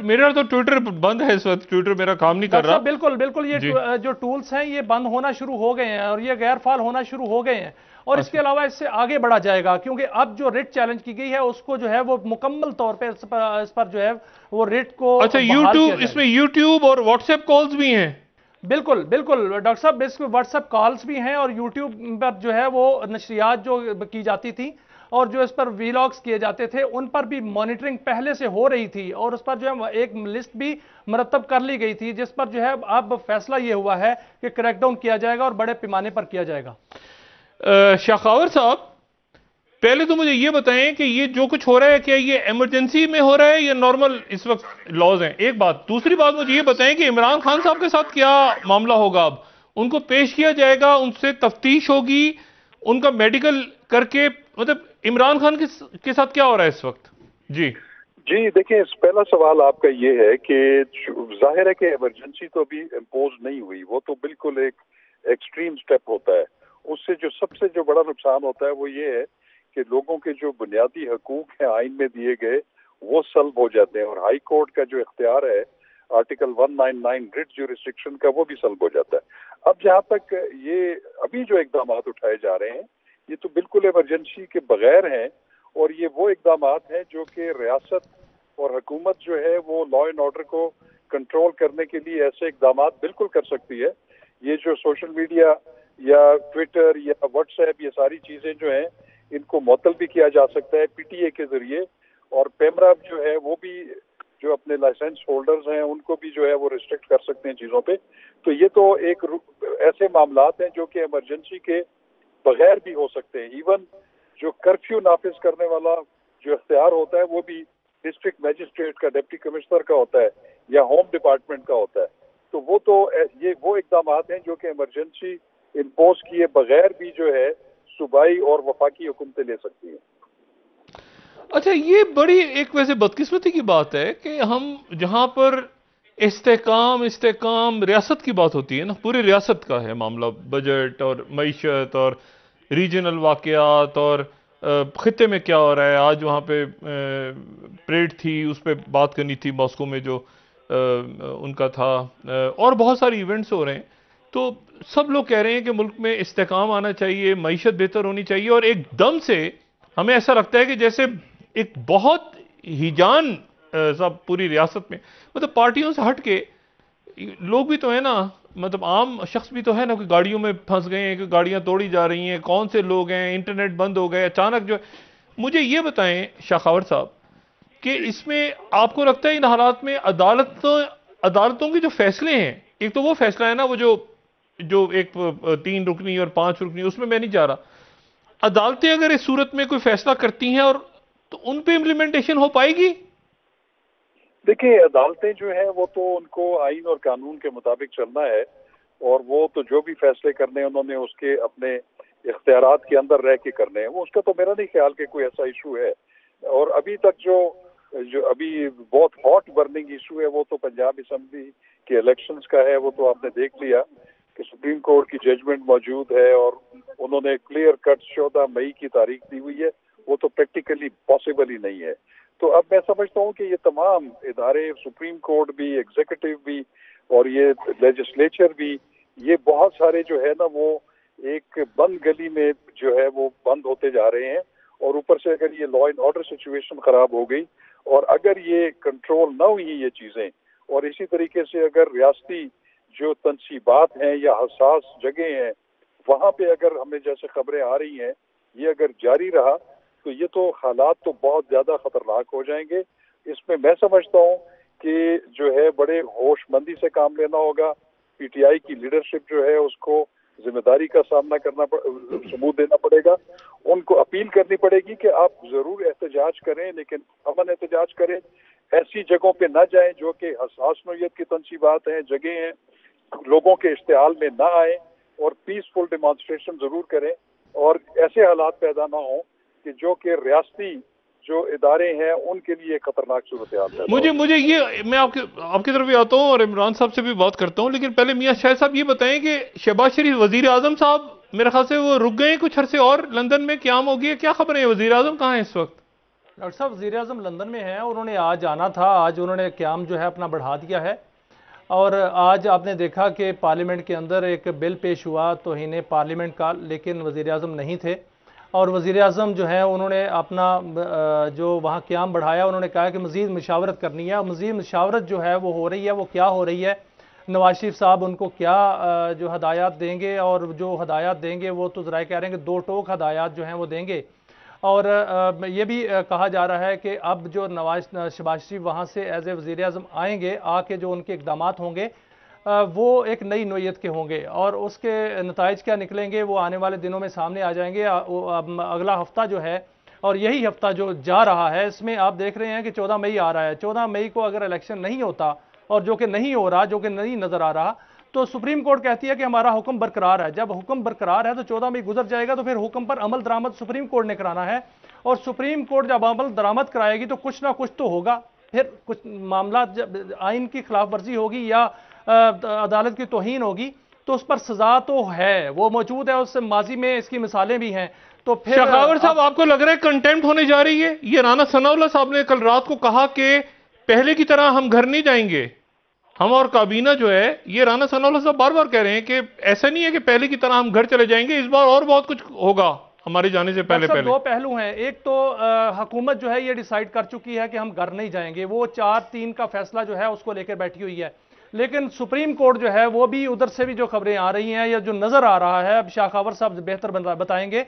میرا تو ٹویٹر بند ہے اس وقت، ٹویٹر میرا کام نہیں کر رہا. بالکل یہ جو ٹولز ہیں یہ بند ہونا شروع ہو گئے ہیں اور یہ غیر فعال ہونا شروع ہو گئے ہیں. اور اس کے علاوہ اس سے آگے بڑھا جائے گا، کیونکہ اب جو ریٹ چیلنج کی گئی ہے اس کو جو ہے وہ مکمل طور پہ اس پر جو ہے وہ ریٹ کو اچھا یوٹیوب، اس میں یوٹیوب اور واٹس ایپ کالز بھی ہیں؟ بالکل ڈاکٹر صاحب، اس میں واٹس ایپ کالز بھی ہیں، اور یوٹیوب پر جو ہے وہ نشریات جو کی جاتی تھی اور جو اس پر ویلاگز کیے جاتے تھے ان پر بھی مانیٹرنگ پہلے سے ہو رہی تھی، اور اس پر جو ہے ایک لسٹ بھی مرتب کر لی گئی تھی، جس پر جو ہے اب فیصلہ یہ ہوا ہے کہ کریک ڈاؤن کیا جائے گا اور بڑے پیمانے پر کیا جائے گا. شاخاور صاحب، پہلے تو مجھے یہ بتائیں کہ یہ جو کچھ ہو رہا ہے کیا یہ ایمرجنسی میں ہو رہا ہے یا نارمل اس وقت لاز ہیں؟ ایک بات. دوسری بات مجھے یہ بتائیں کہ عمران خان صاحب کے ساتھ کیا معاملہ ہوگا؟ اب ان کو پیش کیا جائے گا، ان سے تفتیش ہوگی، ان کا میڈیکل کر کے، مطلب عمران خان کے ساتھ کیا ہو رہا ہے اس وقت؟ جی دیکھیں، پہلا سوال آپ کا یہ ہے کہ ظاہر ہے کہ ایمرجنسی تو ابھی امپوز نہیں ہوئی، وہ تو بالکل ایک ایکسٹریم سٹیپ ہوتا ہے. اس سے سب سے جو بڑا نقصان ہوتا ہے وہ یہ ہے کہ لوگوں کے جو بنیادی حقوق ہیں آئین میں دیے گئے وہ سلب ہو جاتے ہیں، اور ہائی کورٹ کا جو اختیار ہے آرٹیکل 199 ریٹ جیورسڈکشن کا وہ بھی سلب ہو جاتا ہے. اب جہاں تک یہ ابھی جو اقدامات اٹھائے جا رہے ہیں یہ تو بالکل ایمرجنسی کے بغیر ہیں، اور یہ وہ اقدامات ہیں جو کہ ریاست اور حکومت جو ہے وہ لا اینڈ آرڈر کو کنٹرول کرنے کے لیے ایسے اقدامات بالکل کر سکتی ہے. یہ جو سوشل میڈیا یا ٹویٹر یا واٹس ایپ، یہ ساری چیزیں جو ہیں ان کو معطل بھی کیا جا سکتا ہے پی ٹی اے کے ذریعے، اور پیمرا جو ہے وہ بھی جو اپنے لائسنس ہولڈرز ہیں ان کو بھی جو ہے وہ ریسٹرکٹ کر سکتے ہیں چیزوں پہ. تو یہ تو ایک ایسے معاملات ہیں جو کہ ایمرجنسی کے بغیر بھی ہو سکتے ہیں. ایون جو کرفیو نافذ کرنے والا جو اختیار ہوتا ہے وہ بھی ڈسٹرکٹ میجسٹریٹ کا، ڈپٹی کمشنر کا ہوتا ہے یا ہوم ڈپارٹمنٹ کا ہوتا ہے. تو یہ وہ اقدامات ہیں جو کہ ایمرجنسی امپوز کیے بغیر بھی جو ہے صوبائی اور وفاقی حکومتیں لے سکتی ہیں. اچھا، یہ بڑی ایک ویسے بدقسمتی کی بات ہے کہ ہم جہاں پر استحکام ریاست کی بات ہوتی ہے نا، پوری ریاست کا ہے معاملہ، بجٹ اور معیشت اور ریجنل واقعات اور خطے میں کیا ہو رہا ہے. آج وہاں پہ پریڈ تھی، اس پہ بات کرنی تھی ماسکو میں جو ان کا تھا، اور بہت سارے ایونٹس ہو رہے ہیں. تو سب لوگ کہہ رہے ہیں کہ ملک میں استحکام آنا چاہیے، معیشت بہتر ہونی چاہیے، اور ایک دم سے ہمیں ایسا لگتا ہے کہ جیسے ایک بہت ہیجان سب پوری ریاست میں، مطلب پارٹیوں سے ہٹ کے لوگ بھی تو ہیں نا، مطلب عام شخص بھی تو ہے نا، کہ گاڑیوں میں پھنس گئے ہیں، کہ گاڑیاں توڑی جا رہی ہیں، کون سے لوگ ہیں، انٹرنیٹ بند ہو گئے اچانک جو. مجھے یہ بتائیں شاخاور صاحب کہ اس میں آپ کو لگتا ہے ان حالات میں عدالتوں کے جو فیصلے ہیں، ایک تو وہ فیصلہ ہے نا وہ جو ایک 3 رکنی اور 5 رکنی، اس میں نہیں جا رہا، عدالتیں اگر اس صورت میں کوئی فیصلہ کرتی ہیں اور تو ان پہ امپلیمنٹیشن ہو پائے گی؟ دیکھیں، عدالتیں جو ہیں وہ تو ان کو آئین اور قانون کے مطابق چلنا ہے، اور وہ تو جو بھی فیصلے کرنے انہوں نے اس کے اپنے اختیارات کے اندر رہ کے کرنے ہیں، وہ اس کا تو میرا نہیں خیال کہ کوئی ایسا ایشو ہے۔ اور ابھی تک جو ابھی بہت ہاٹ برننگ ایشو ہے وہ تو پنجاب اسمبلی کے الیکشنز کا ہے، وہ تو آپ نے دیکھ لیا کہ سپریم کورٹ کی ججمنٹ موجود ہے اور انہوں نے کلیئر کٹ 14 مئی کی تاریخ دی ہوئی ہے، وہ تو پریکٹیکلی پاسبل ہی نہیں ہے۔ تو اب میں سمجھتا ہوں کہ یہ تمام ادارے، سپریم کورٹ بھی، ایگزیکٹو بھی اور یہ لیجسلیچر بھی، یہ بہت سارے جو ہے نا وہ ایک بند گلی میں جو ہے وہ بند ہوتے جا رہے ہیں، اور اوپر سے اگر یہ لا اینڈ آرڈر سچویشن خراب ہو گئی اور اگر یہ کنٹرول نہ ہوئی یہ چیزیں، اور اسی طریقے سے اگر ریاستی جو تنصیبات ہیں یا حساس جگہیں ہیں وہاں پہ اگر ہمیں جیسے خبریں آ رہی ہیں یہ اگر جاری رہا تو یہ تو حالات تو بہت زیادہ خطرناک ہو جائیں گے۔ اس میں میں سمجھتا ہوں کہ جو ہے بڑے ہوش مندی سے کام لینا ہوگا، پی ٹی آئی کی لیڈرشپ جو ہے اس کو ذمہ داری کا سامنا کرنا ثبوت دینا پڑے گا، ان کو اپیل کرنی پڑے گی کہ آپ ضرور احتجاج کریں لیکن امن احتجاج کریں، ایسی جگہوں پہ نہ جائیں جو کہ حساس نوعیت کی تنصیبات ہیں، جگہیں ہیں، لوگوں کے اشتعال میں نہ آئیں اور پیسفل ڈیمانسٹریشن ضرور کریں، اور ایسے حالات پیدا نہ ہوں کہ جو کہ ریاستی جو ادارے ہیں ان کے لیے خطرناک صورتحال ہے۔ مجھے یہ میں آپ کی طرف بھی آتا ہوں اور عمران صاحب سے بھی بات کرتا ہوں، لیکن پہلے میاں شاہد صاحب یہ بتائیں کہ شہباز شریف وزیر اعظم صاحب میرے خیال سے وہ رک گئے کچھ عرصے اور لندن میں، قیام ہو گیا، کیا خبر ہے وزیر اعظم کہاں ہیں اس وقت؟ ڈاکٹر صاحب وزیر اعظم لندن میں ہیں، انہوں نے آج آنا تھا، آج انہوں نے قیام جو ہے اپنا بڑھا دیا ہے، اور آج آپ نے دیکھا کہ پارلیمنٹ کے اندر ایک بل پیش ہوا توہین پارلیمنٹ کا، لیکن وزیر اعظم نہیں تھے، اور وزیر اعظم جو ہے انہوں نے اپنا جو وہاں قیام بڑھایا، انہوں نے کہا کہ مزید مشاورت کرنی ہے، اور مزید مشاورت جو ہے وہ ہو رہی ہے، وہ کیا ہو رہی ہے، نواز شریف صاحب ان کو کیا جو ہدایات دیں گے، اور جو ہدایات دیں گے وہ تو ذرائع کہہ رہے ہیں کہ 2 ٹوک ہدایات جو ہیں وہ دیں گے، اور یہ بھی کہا جا رہا ہے کہ اب جو شہباز شریف وہاں سے ایز اے وزیر اعظم آئیں گے، آ کے جو ان کے اقدامات ہوں گے وہ ایک نئی نوعیت کے ہوں گے، اور اس کے نتائج کیا نکلیں گے وہ آنے والے دنوں میں سامنے آ جائیں گے۔ اگلا ہفتہ جو ہے اور یہی ہفتہ جو جا رہا ہے اس میں آپ دیکھ رہے ہیں کہ 14 مئی آ رہا ہے، 14 مئی کو اگر الیکشن نہیں ہوتا اور جو کہ نہیں ہو رہا، جو کہ نہیں نظر آ رہا، تو سپریم کورٹ کہتی ہے کہ ہمارا حکم برقرار ہے۔ جب حکم برقرار ہے تو 14 مئی گزر جائے گا تو پھر حکم پر عمل درآمد سپریم کورٹ نے کرانا ہے، اور سپریم کورٹ جب عمل درآمد کرائے گی تو کچھ نہ کچھ تو ہوگا، پھر کچھ معاملات جب آئین کی خلاف ورزی ہوگی یا عدالت کی توہین ہوگی تو اس پر سزا تو ہے، وہ موجود ہے، اس سے ماضی میں اس کی مثالیں بھی ہیں۔ تو پھر شخاور صاحب آپ کو لگ رہا ہے کنٹیمپٹ ہونے جا رہی ہے؟ یہ رانا ثناء اللہ صاحب نے کل رات کو کہا کہ پہلے کی طرح ہم گھر نہیں جائیں گے، ہم اور کابینہ جو ہے، یہ رانا ثناء اللہ صاحب بار بار کہہ رہے ہیں کہ ایسا نہیں ہے کہ پہلے کی طرح ہم گھر چلے جائیں گے، اس بار اور بہت کچھ ہوگا ہمارے جانے سے پہلے۔ 2 پہلو ہیں، ایک تو حکومت جو ہے یہ ڈیسائیڈ کر چکی ہے کہ ہم گھر نہیں جائیں گے، وہ 4-3 کا فیصلہ جو ہے اس کو لے کر بیٹھی ہوئی ہے، لیکن سپریم کورٹ جو ہے وہ بھی ادھر سے بھی جو خبریں آ رہی ہیں یا جو نظر آ رہا ہے، اب شاخاور صاحب بہتر بتائیں گے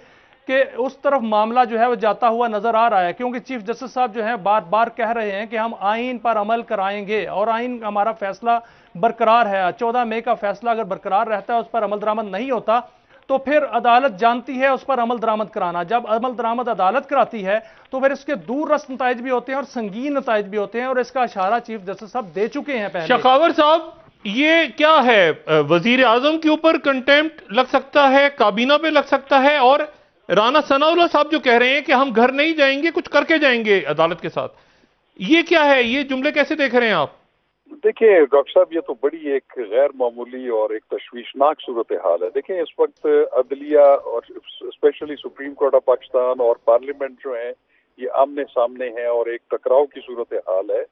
کہ اس طرف معاملہ جو ہے وہ جاتا ہوا نظر آ رہا ہے، کیونکہ چیف جسٹس صاحب جو ہیں بار بار کہہ رہے ہیں کہ ہم آئین پر عمل کرائیں گے اور آئین ہمارا فیصلہ برقرار ہے، 14 مئی کا فیصلہ اگر برقرار رہتا ہے اس پر عمل درآمد نہیں ہوتا تو پھر عدالت جانتی ہے اس پر عمل درآمد کرانا، جب عمل درآمد عدالت کراتی ہے تو پھر اس کے دور رس نتائج بھی ہوتے ہیں اور سنگین نتائج بھی ہوتے ہیں، اور اس کا اشارہ چیف جسٹس صاحب دے چکے ہیں پہلے۔ شخاور صاحب یہ کیا ہے، وزیر اعظم کے اوپر کنٹیمپٹ لگ سکتا ہے، کابینہ پہ لگ سکتا ہے، اور رانا ثناء اللہ صاحب جو کہہ رہے ہیں کہ ہم گھر نہیں جائیں گے، کچھ کر کے جائیں گے عدالت کے ساتھ، یہ کیا ہے؟ یہ جملے کیسے دیکھ رہے ہیں آپ؟ دیکھیں ڈاکٹر صاحب، یہ تو بڑی ایک غیر معمولی اور ایک تشویشناک صورتحال ہے۔ دیکھیں اس وقت عدلیہ اور specially supreme court of Pakistan اور پارلیمنٹ جو ہیں یہ آمنے سامنے ہیں اور ایک ٹکراؤ کی صورتحال ہے۔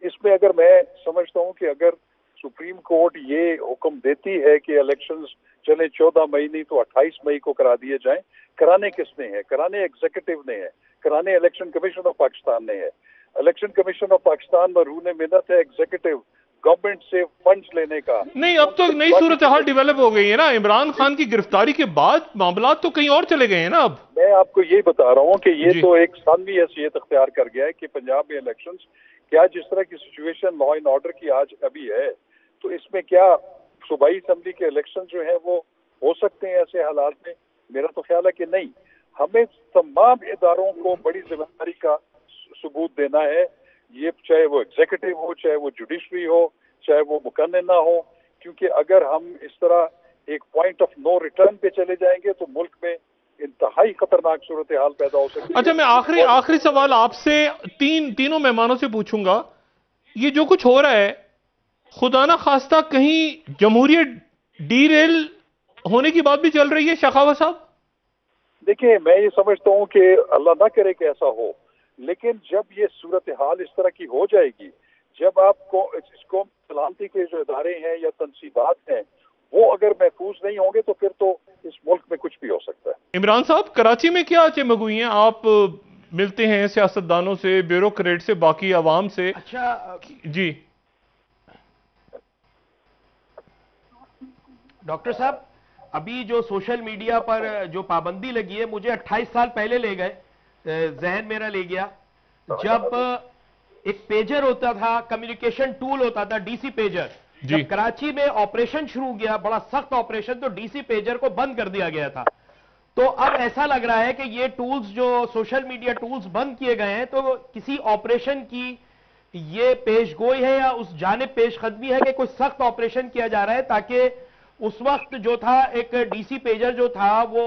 اس میں اگر میں سمجھتا ہوں کہ اگر سپریم کورٹ یہ حکم دیتی ہے کہ الیکشنز چلیں 14 مئی نہیں تو 28 مئی کو کرا دیے جائیں، کرانے کس نے ہیں؟ کرانے ایگزیکٹو نے ہیں، کرانے الیکشن کمیشن آف پاکستان نے ہے۔ الیکشن کمیشن آف پاکستان مرہون منت ہے ایگزیکٹو گورنمنٹ سے فنڈز لینے کا۔ نہیں، اب تو نئی صورتحال ڈیولپ ہو گئی ہے نا، عمران خان کی گرفتاری کے بعد معاملات تو کہیں اور چلے گئے ہیں نا اب۔ میں آپ کو یہی بتا رہا ہوں کہ یہ تو ایک ثانوی حیثیت اختیار کر گیا ہے کہ پنجاب میں الیکشنز کیا جس طرح کی سچویشن لا اینڈ آرڈر کی آج ابھی ہے، تو اس میں کیا صوبائی اسمبلی کے الیکشن جو ہیں وہ ہو سکتے ہیں ایسے حالات میں؟ میرا تو خیال ہے کہ نہیں۔ ہمیں تمام اداروں کو بڑی ذمہ داری کا ثبوت دینا ہے، یہ چاہے وہ ایگزیکٹو ہو، چاہے وہ جوڈیشری ہو، چاہے وہ مقننہ ہو، کیونکہ اگر ہم اس طرح ایک پوائنٹ آف نو ریٹرن پہ چلے جائیں گے تو ملک میں انتہائی خطرناک صورتحال پیدا ہو سکتی ہے۔ اچھا، میں آخری سوال آپ سے تینوں مہمانوں سے پوچھوں گا، یہ جو کچھ ہو رہا ہے خدا نہ خواستہ کہیں جمہوریت ڈی ریل ہونے کی بات بھی چل رہی ہے شخاوت صاحب؟ دیکھیں، میں یہ سمجھتا ہوں کہ اللہ نہ کرے کہ ایسا ہو، لیکن جب یہ صورتحال اس طرح کی ہو جائے گی، جب آپ کو اس کو سلامتی کے جو ادارے ہیں یا تنصیبات ہیں وہ اگر محفوظ نہیں ہوں گے تو پھر تو اس ملک میں کچھ بھی ہو سکتا ہے۔ عمران صاحب، کراچی میں کیا چمگوئی ہیں؟ آپ ملتے ہیں سیاستدانوں سے، بیوروکریٹ سے، باقی عوام سے۔ اچھا جی ڈاکٹر صاحب، ابھی جو سوشل میڈیا پر جو پابندی لگی ہے، مجھے 28 سال پہلے لے گئے، ذہن میرا لے گیا جب ایک پیجر ہوتا تھا، کمیونیکیشن ٹول ہوتا تھا، ڈی سی پیجر۔ جب کراچی میں آپریشن شروع کیا، بڑا سخت آپریشن، تو ڈی سی پیجر کو بند کر دیا گیا تھا۔ تو اب ایسا لگ رہا ہے کہ یہ ٹولز جو سوشل میڈیا ٹولز بند کیے گئے ہیں تو کسی آپریشن کی یہ پیش گوئی ہے یا اس جانب پیش قدمی ہے کہ کوئی سخت آپریشن کیا جا رہا ہے، تاکہ اس وقت جو تھا ایک ڈی سی پیجر جو تھا وہ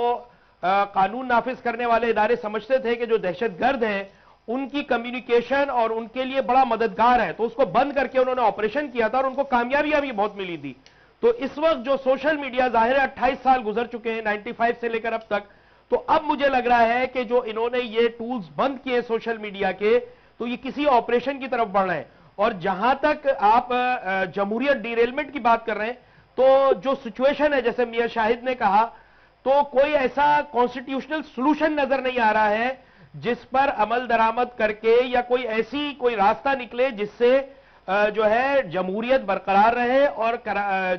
قانون نافذ کرنے والے ادارے سمجھتے تھے کہ جو دہشت گرد ہیں ان کی کمیونیکیشن اور ان کے لیے بڑا مددگار ہے، تو اس کو بند کر کے انہوں نے آپریشن کیا تھا اور ان کو کامیابیاں بھی بہت ملی تھی۔ تو اس وقت جو سوشل میڈیا، ظاہر ہے 28 سال گزر چکے ہیں 95 سے لے کر اب تک، تو اب مجھے لگ رہا ہے کہ جو انہوں نے یہ ٹولز بند کیے سوشل میڈیا کے، تو یہ کسی آپریشن کی طرف بڑھ رہے ہیں۔ اور جہاں تک آپ جمہوریت ڈیریلمنٹ کی بات کر رہے ہیں، تو جو سچویشن ہے جیسے میاں شاہد نے کہا، تو کوئی ایسا کانسٹیٹیوشنل سولوشن نظر نہیں آ رہا ہے جس پر عمل درآمد کر کے یا کوئی راستہ نکلے جس سے جو ہے جمہوریت برقرار رہے اور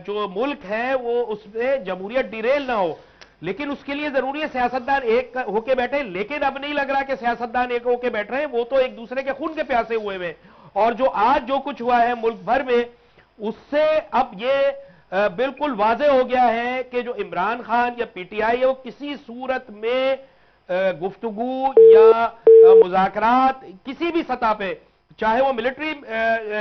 جو ملک ہے وہ اس میں جمہوریت ڈیریل نہ ہو۔ لیکن اس کے لیے ضروری ہے سیاستدان ایک ہو کے بیٹھے، لیکن اب نہیں لگ رہا کہ سیاستدان ایک ہو کے بیٹھ رہے ہیں، وہ تو ایک دوسرے کے خون کے پیاسے ہوئے ہیں۔ اور جو آج جو کچھ ہوا ہے ملک بھر میں، اس سے اب یہ بالکل واضح ہو گیا ہے کہ جو عمران خان یا پی ٹی آئی ہے وہ کسی صورت میں گفتگو یا مذاکرات کسی بھی سطح پہ، چاہے وہ ملٹری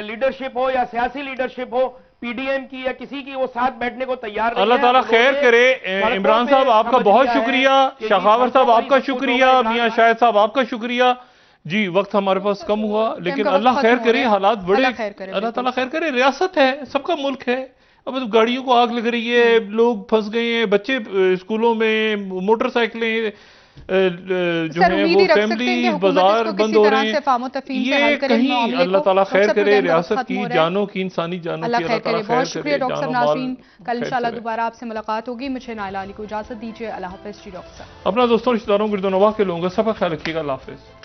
لیڈرشپ ہو یا سیاسی لیڈرشپ ہو، پی ڈی ایم کی یا کسی کی، وہ ساتھ بیٹھنے کو تیار نہیں ہے۔ اللہ تعالیٰ خیر کرے۔ عمران صاحب آپ کا بہت شکریہ، شخاوت صاحب آپ کا شکریہ، میاں شاہد صاحب آپ کا شکریہ۔ جی وقت ہمارے پاس کم ہوا، لیکن اللہ خیر کرے، حالات بڑے، اللہ تعالیٰ خیر کرے۔ ریاست ہے، سب کا ملک ہے، اب گاڑیوں کو آگ لگ رہی ہے، لوگ پھنس گئے ہیں، بچے اسکولوں میں، موٹر سائیکلیں جو ہیں وہ فیملی بازار بند ہو رہے ہیں۔ یہ کہیں اللہ تعالیٰ خیر کرے ریاست کی جانوں کی، انسانی جانوں کی، اللہ تعالیٰ خیر کرے۔ بہت شکریہ ڈاکٹر صاحب۔ ناظرین، کل انشاءاللہ دوبارہ آپ سے ملاقات ہوگی۔ مجھے نائلہ علی کو اجازت دیجیے، اللہ حافظ۔ جی ڈاکٹر صاحب، اپنا دوستوں رشتہ داروں گرد و نواح کے لوگوں کا سب کا خیال رکھیے گا، اللہ حافظ۔